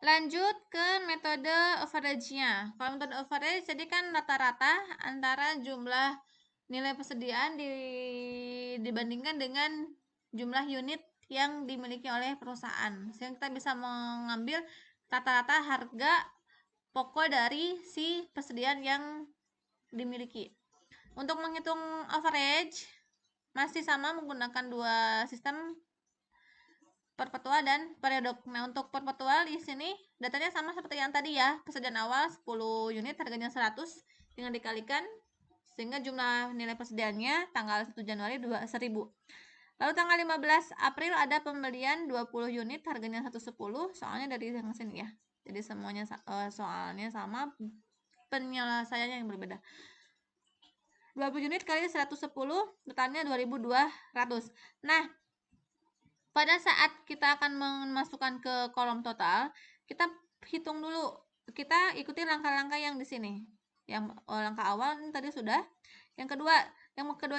Lanjut ke metode average-nya. Kalau metode average jadi kan rata-rata antara jumlah nilai persediaan dibandingkan dengan jumlah unit yang dimiliki oleh perusahaan. Sehingga kita bisa mengambil rata-rata harga pokok dari si persediaan yang dimiliki. Untuk menghitung average masih sama menggunakan dua sistem, perpetual dan periodok. Nah, untuk perpetual di sini datanya sama seperti yang tadi ya. Persediaan awal 10 unit harganya 100 dengan dikalikan sehingga jumlah nilai persediaannya tanggal 1 Januari 1000. Lalu tanggal 15 April ada pembelian 20 unit harganya 110, soalnya dari yang sini ya. Jadi semuanya soalnya sama, penyelesaiannya yang berbeda. 20 unit kali 110 totalnya 2200. Nah, pada saat kita akan memasukkan ke kolom total, kita hitung dulu. Kita ikuti langkah-langkah yang di sini. Yang langkah awal ini tadi sudah. Yang kedua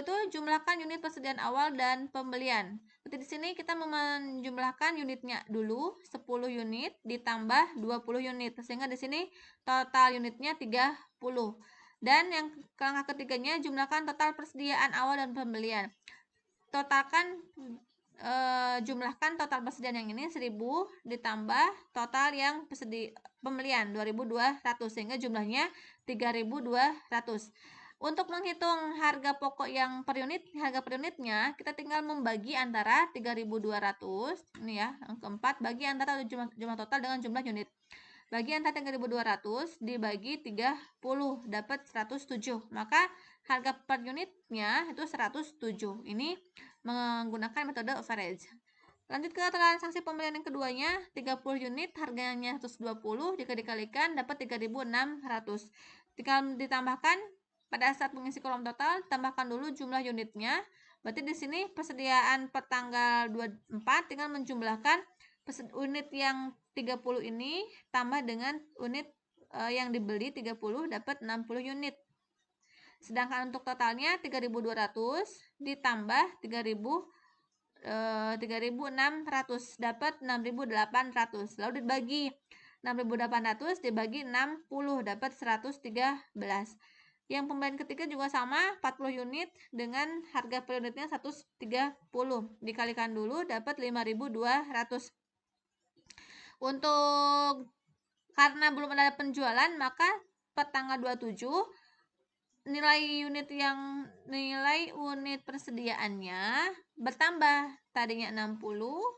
itu jumlahkan unit persediaan awal dan pembelian. Seperti di sini kita menjumlahkan unitnya dulu 10 unit ditambah 20 unit. Sehingga di sini total unitnya 30. Dan yang langkah ketiganya jumlahkan total persediaan awal dan pembelian. Jumlahkan total persediaan yang ini 1000 ditambah total yang pembelian 2200 sehingga jumlahnya 3200. Untuk menghitung harga pokok yang harga per unitnya kita tinggal membagi antara 3200 ini ya, yang keempat, bagi antara jumlah total dengan jumlah unit. Bagi antara 3200 dibagi 30 dapat 107. Maka harga per unitnya itu 107. Ini menggunakan metode average. Lanjut ke transaksi pembelian yang keduanya, 30 unit harganya 120 jika dikalikan dapat 3600. Tinggal ditambahkan pada saat mengisi kolom total, tambahkan dulu jumlah unitnya. Berarti di sini persediaan per tanggal 24 tinggal menjumlahkan unit yang 30 ini tambah dengan unit yang dibeli 30 dapat 60 unit. Sedangkan untuk totalnya 3200 ditambah 3600 dapat 6800. Lalu dibagi 6800 dibagi 60 dapat 113. Yang pembelian ketiga juga sama, 40 unit dengan harga per unitnya 130. Dikalikan dulu dapat 5200. Untuk karena belum ada penjualan, maka per tanggal 27 nilai unit persediaannya bertambah. Tadinya 60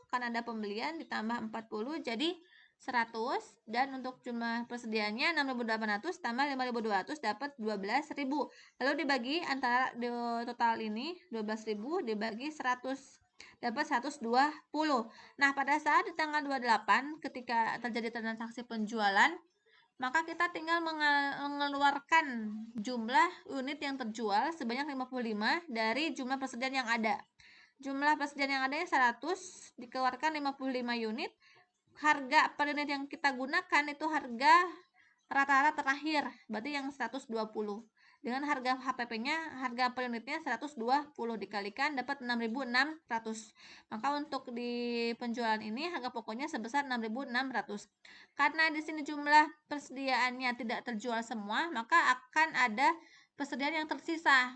karena ada pembelian ditambah 40 jadi 100, dan untuk jumlah persediaannya 6800 tambah 5200 dapat 12000. Lalu dibagi antara total ini 12000 dibagi 100 dapat 120. Nah, pada saat di tanggal 28 ketika terjadi transaksi penjualan, maka kita tinggal mengeluarkan jumlah unit yang terjual sebanyak 55 dari jumlah persediaan yang ada. Jumlah persediaan yang adanya 100, dikeluarkan 55 unit. Harga per unit yang kita gunakan itu harga rata-rata terakhir, berarti yang 120. Dengan harga HPP-nya, harga per unitnya 120 dikalikan dapat 6600. Maka untuk di penjualan ini harga pokoknya sebesar 6600. Karena di sini jumlah persediaannya tidak terjual semua, maka akan ada persediaan yang tersisa.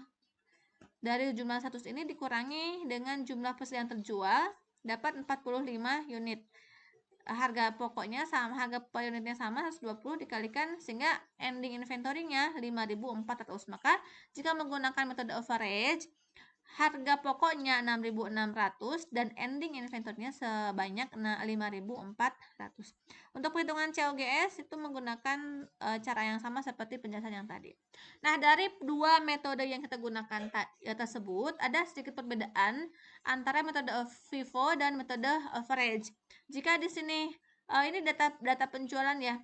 Dari jumlah 100 ini dikurangi dengan jumlah persediaan terjual dapat 45 unit. Harga pokoknya sama, harga per unitnya sama 120 dikalikan sehingga ending inventory-nya 5400. Maka jika menggunakan metode average, harga pokoknya 6600 dan ending inventory-nya sebanyak 5400. Untuk perhitungan COGS itu menggunakan cara yang sama seperti penjelasan yang tadi. Nah, dari dua metode yang kita gunakan tersebut ada sedikit perbedaan antara metode FIFO dan metode average. Jika di sini ini data penjualan ya,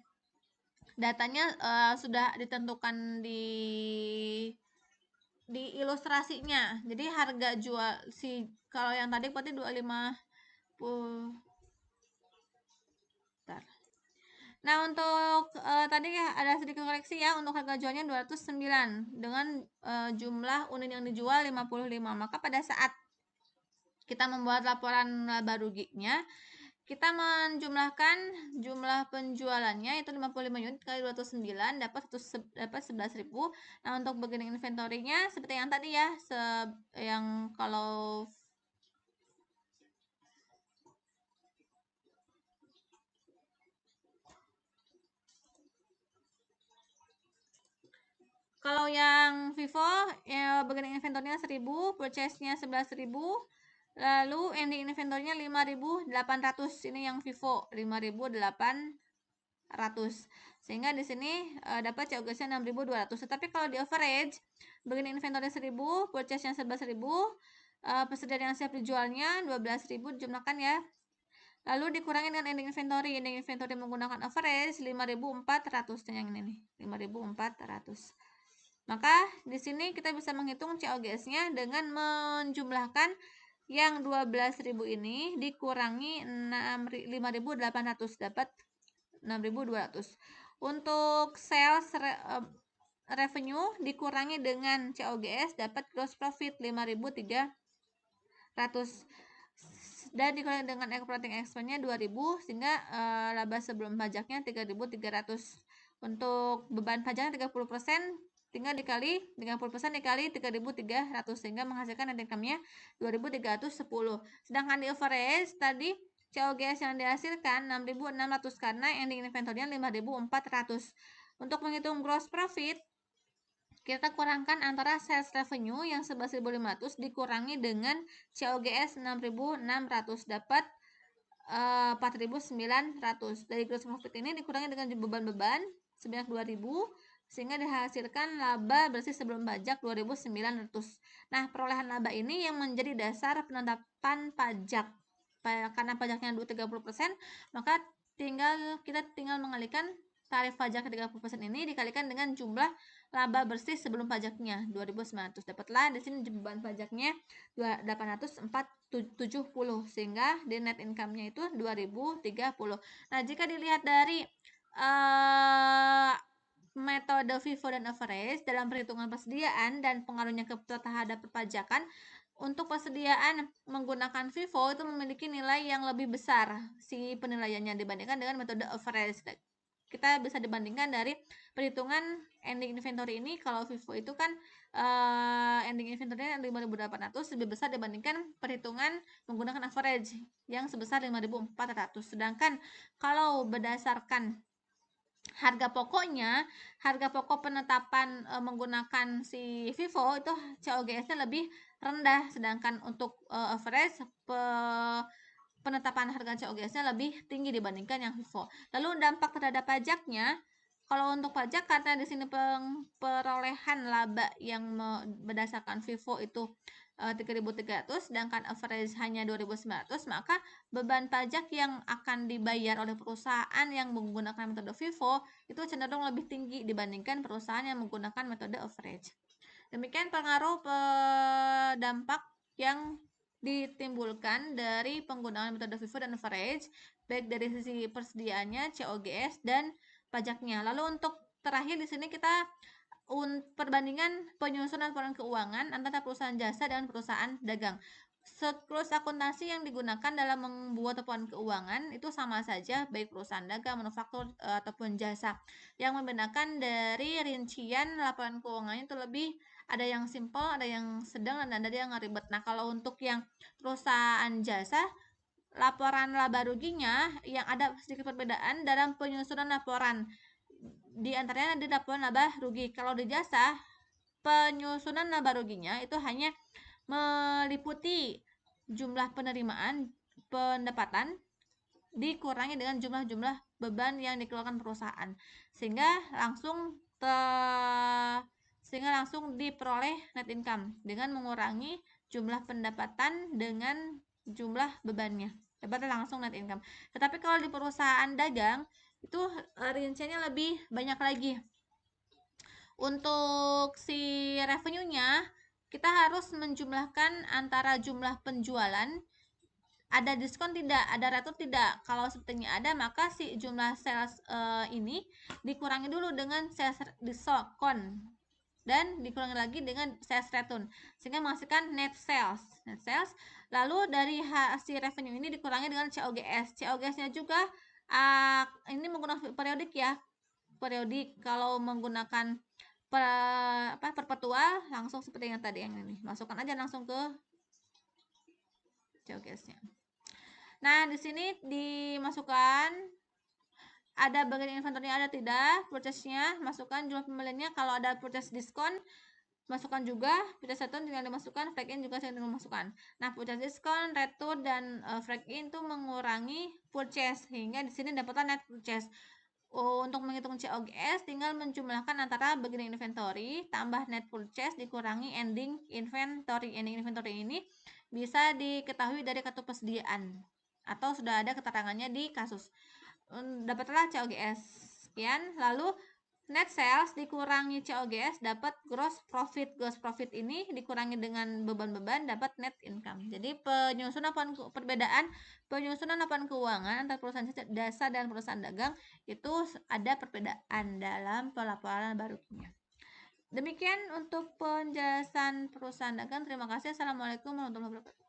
datanya sudah ditentukan di ilustrasinya. Jadi harga jual kalau yang tadi berarti 250. Bentar. Nah, untuk tadi ada sedikit koreksi ya, untuk harga jualnya 209 dengan jumlah unit yang dijual 55. Maka pada saat kita membuat laporan laba ruginya, kita menjumlahkan jumlah penjualannya itu 55 unit kali 209 dapat 11.000. Nah, untuk beginning inventory-nya seperti yang tadi ya, yang kalau yang Vivo ya beginning inventory-nya 1000, purchase-nya 11.000, lalu ending inventory-nya 5.800. Ini yang Vivo 5.800. Sehingga di sini dapat COGS-nya 6.200. Tetapi kalau di average beginning inventory 1000, purchase-nya 11.000, persediaan yang siap dijualnya 12.000 dijumlahkan ya. Lalu dikurangi dengan ending inventory. Ending inventory menggunakan average 5.400 yang ini nih, 5.400. Maka di sini kita bisa menghitung COGS-nya dengan menjumlahkan yang 12.000 ini dikurangi 5.800 dapat 6.200. Untuk sales revenue dikurangi dengan COGS dapat gross profit 5.300 dan dikurangi dengan operating expense-nya 2.000 sehingga laba sebelum pajaknya 3.300. Untuk beban pajaknya 30%, tinggal dikali 30% dikali 3.300 sehingga menghasilkan net income-nya 2.310. Sedangkan di average tadi COGS yang dihasilkan 6.600 karena ending inventory-nya 5.400. Untuk menghitung gross profit, kita kurangkan antara sales revenue yang 11.500 dikurangi dengan COGS 6.600 dapat 4.900. Dari gross profit ini dikurangi dengan beban-beban sebanyak 2.000 sehingga dihasilkan laba bersih sebelum pajak 2.900. Nah, perolehan laba ini yang menjadi dasar penetapan pajak. Karena pajaknya 30%, maka kita tinggal mengalihkan tarif pajak 30% ini dikalikan dengan jumlah laba bersih sebelum pajaknya 2.900. Dapatlah di sini beban pajaknya 870 sehingga di net income-nya itu 2030. Nah, jika dilihat dari metode FIFO dan average dalam perhitungan persediaan dan pengaruhnya terhadap perpajakan, untuk persediaan menggunakan FIFO itu memiliki nilai yang lebih besar si penilaiannya dibandingkan dengan metode average. Kita bisa dibandingkan dari perhitungan ending inventory ini. Kalau FIFO itu kan ending inventory 5.800 lebih besar dibandingkan perhitungan menggunakan average yang sebesar 5.400. Sedangkan kalau berdasarkan harga pokok penetapan menggunakan si FIFO itu COGS-nya lebih rendah, sedangkan untuk average penetapan harga COGS-nya lebih tinggi dibandingkan yang FIFO. Lalu dampak terhadap pajaknya, kalau untuk pajak karena di sini perolehan laba yang berdasarkan FIFO itu 3.300 sedangkan average hanya 2.900, maka beban pajak yang akan dibayar oleh perusahaan yang menggunakan metode FIFO itu cenderung lebih tinggi dibandingkan perusahaan yang menggunakan metode average. Demikian pengaruh dampak yang ditimbulkan dari penggunaan metode FIFO dan average baik dari sisi persediaannya, COGS dan pajaknya. Lalu untuk terakhir di sini kita perbandingan penyusunan laporan keuangan antara perusahaan jasa dan perusahaan dagang. Siklus akuntansi yang digunakan dalam membuat laporan keuangan itu sama saja baik perusahaan dagang, manufaktur ataupun jasa. Yang membedakan dari rincian laporan keuangannya itu lebih ada yang simple, ada yang sedang, dan ada yang ribet. Nah, kalau untuk yang perusahaan jasa, laporan laba ruginya yang ada sedikit perbedaan dalam penyusunan laporan. Di antaranya di laporan laba rugi. Kalau di jasa, penyusunan laba ruginya itu hanya meliputi jumlah pendapatan dikurangi dengan jumlah beban yang dikeluarkan perusahaan sehingga langsung diperoleh net income dengan mengurangi jumlah pendapatan dengan jumlah bebannya, dapat langsung net income. Tetapi kalau di perusahaan dagang itu rinciannya lebih banyak lagi. Untuk si revenue-nya kita harus menjumlahkan antara jumlah penjualan, ada diskon tidak, ada retur tidak. Kalau sepertinya ada, maka si jumlah sales ini dikurangi dulu dengan sales diskon dan dikurangi lagi dengan sales return sehingga menghasilkan net sales. Lalu dari hasil revenue ini dikurangi dengan COGS. COGS-nya juga ini menggunakan periodik ya. Periodik. Kalau menggunakan perpetual langsung seperti yang tadi yang ini. Masukkan aja langsung ke COGS-nya. Nah, di sini dimasukkan ada bagian inventory ada tidak, purchase-nya, masukkan jumlah pembeliannya. Kalau ada purchase diskon, masukkan juga. Purchase return tinggal dimasukkan, flag in juga tinggal dimasukkan. Nah, purchase diskon, return dan flag in itu mengurangi purchase sehingga di sini dapatlah net purchase. Untuk menghitung COGS tinggal menjumlahkan antara beginning inventory tambah net purchase dikurangi ending inventory. Ending inventory ini bisa diketahui dari kartu persediaan atau sudah ada keterangannya di kasus. Dapatlah COGS sekian. Lalu net sales dikurangi COGS dapat gross profit. Gross profit ini dikurangi dengan beban-beban dapat net income. Jadi penyusunan laporan keuangan antara perusahaan jasa dan perusahaan dagang itu ada perbedaan dalam pelaporan barunya. Demikian untuk penjelasan perusahaan dagang. Terima kasih. Assalamualaikum warahmatullahi wabarakatuh.